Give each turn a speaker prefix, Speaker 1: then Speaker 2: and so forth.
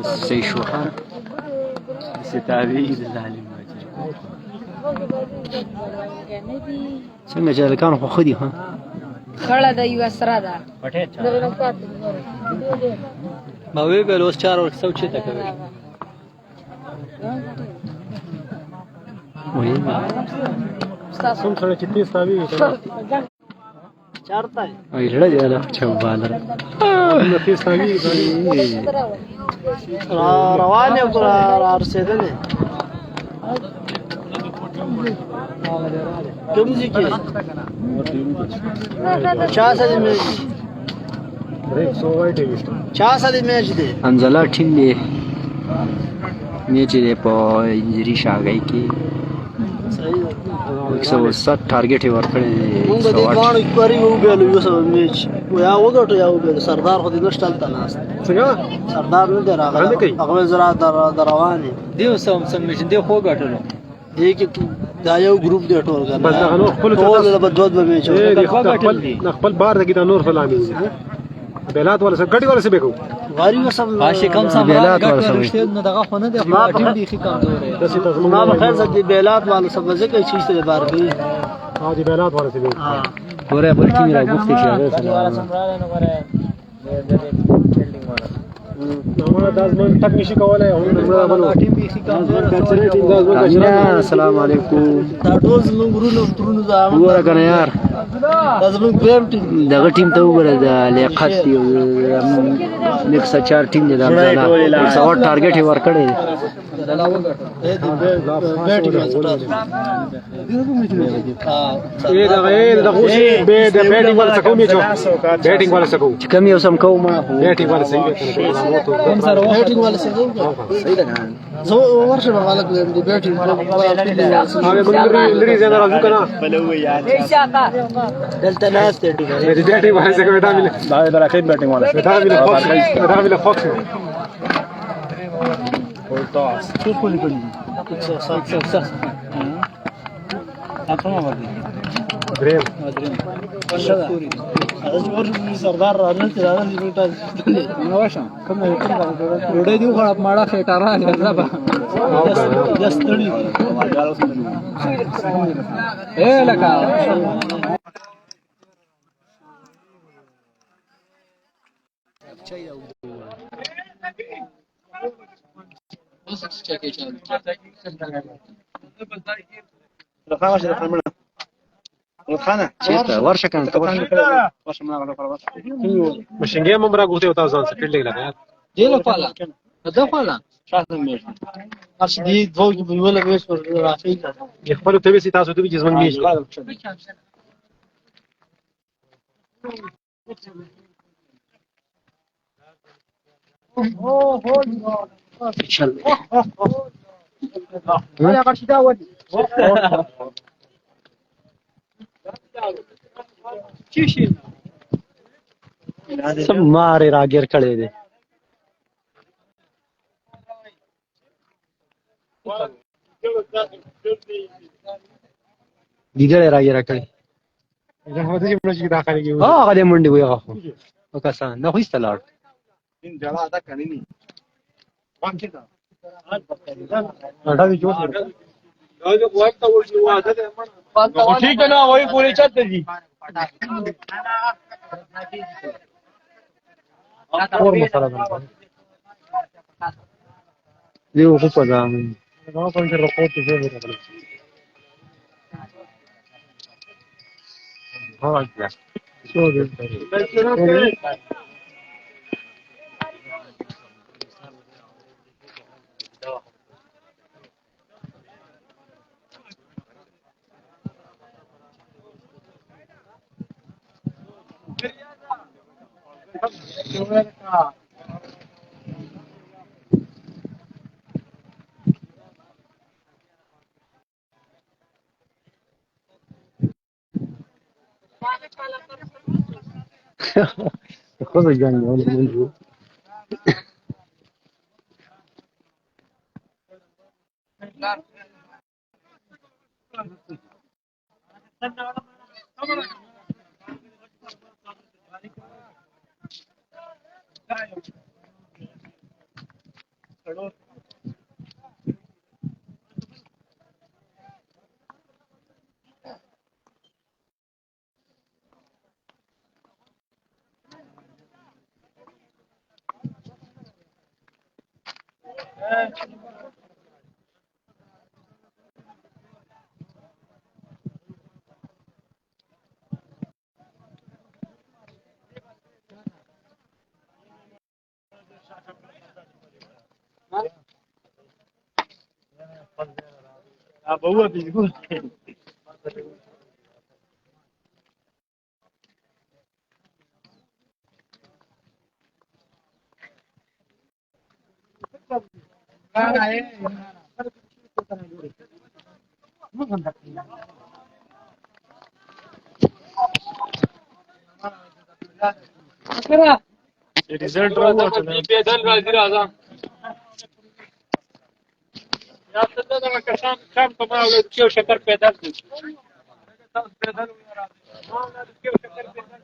Speaker 1: سيشوها ستابعي للعالم څنګه چې هلکان خو ښه دي ښه
Speaker 2: خړه ده یوه سره ده
Speaker 1: ما ویې ویل اوس 4 ورکسو چېرته کوې
Speaker 3: کوم سره چې تیز تاویږي
Speaker 1: وایي زړه دې هله چوباله
Speaker 3: تیز تاویږي
Speaker 4: روان یم را رسېدلې کوم ځای کې چا سره میچ چا سره میچ دی
Speaker 1: حنظله ټیم دی میچ دی په انجري شاګۍ کې 107 ټارګېټ یې ورکړی دی
Speaker 4: مونږ د دې دواړو اکبري ووبیلو یو سبب میچ یا وګټو یا وبیلو سردار خو دې نشته هلته ناست
Speaker 3: څنګه
Speaker 4: سردار نه دی راغلی هغه زه را در روان یم
Speaker 1: دی اوس هم څنګه میچ دی خو ګټلو
Speaker 4: دې کې دا یو ګروپ دی ټول
Speaker 3: بس دغه نور خپلو ته
Speaker 4: ټول به دوه دوه میچ
Speaker 3: خپل بار ته کې دا نور فلاني بیلات والا سره ګټي والا سره به کوو
Speaker 4: غاری وسم
Speaker 1: پاشي کم سم
Speaker 4: بیلات
Speaker 1: ګټ ورشته نو دغه خو نه دی خو ټیم دی خې کمزور دی
Speaker 4: ما به خیر دې بیلات والا سره ځکه چې څه بار کوي
Speaker 3: ها دې بیلات والا سره
Speaker 1: ګوره بل ټیم را غوښتي چې هغه سره
Speaker 3: نو دازمن ټک نشي کولای او بل
Speaker 4: ټیم به خې کمزور
Speaker 1: السلام علیکم
Speaker 4: دا ټول زموږ ورونو ترونو دا
Speaker 1: وګوره کنه یار
Speaker 4: دا زموږ پریم ټیم
Speaker 1: دغه ټیم ته وګوره د لیاقت دی 104 ټیم دی دا 108 ټارګېټ یې ورکړی دی
Speaker 4: بیټینګ
Speaker 3: بیټینګ والا څه کوم یې بیټینګ والا څه کوم
Speaker 1: چې کم یو سم کوم
Speaker 3: بیټینګ والا صحیح دی
Speaker 4: بیټینګ والا څه کوم صحیح ده زه ورشه به غلط دی بیټینګ والا
Speaker 3: هغه بل لري زنه راځو کنه
Speaker 4: دلته ناس ته دی
Speaker 3: بیټینګ والا څه کوي دا مله دا برکت بیټینګ والا دا مله فوکس
Speaker 4: څو کولی کولی
Speaker 3: دریم
Speaker 4: سردار راځي راځي بیٹا
Speaker 1: نو واشه کوم ډوډۍ دی خو ماړه خېټاره نه زبا
Speaker 4: دستړي
Speaker 1: اے لکا چېرته ورشه کنه
Speaker 3: مشنګي هم راغوته او تاسو ځان څه فیلډ لګا
Speaker 4: دی له پالا دا پالا شاته میش اصل دی دوه کې ویول میش پر راځي
Speaker 3: خپل ته وسی تاسو ته چې زمونږ میش
Speaker 1: چل
Speaker 4: یا قرشدا ودی چیشي
Speaker 1: سم ماره راګر کړي دي دیګره راګر کړي
Speaker 3: دا هغه چې موږ داخلي کیو
Speaker 1: هغه دې منډي وي هغه او کسان نه خو استلار
Speaker 4: دین جلا ادا کړی ني باندې دا
Speaker 3: اډا دی جوړ
Speaker 4: دا جو وخت ورشي واده ده ٹھیک ہے نا وہی پوری چت جی
Speaker 3: اور مساله ده
Speaker 1: دی خو په ځام
Speaker 3: دا کوم چې رپورټ دی ورغلی ها شو دې
Speaker 1: خذ الجانب ولا منجو
Speaker 4: ابو بيقول रिजल्ट راووته پیدل راځي راځه یا څه دا لکه شام په ما ول کېو شکر پیدل دي تاسو پیدل راځي ما ول کېو شکر پیدل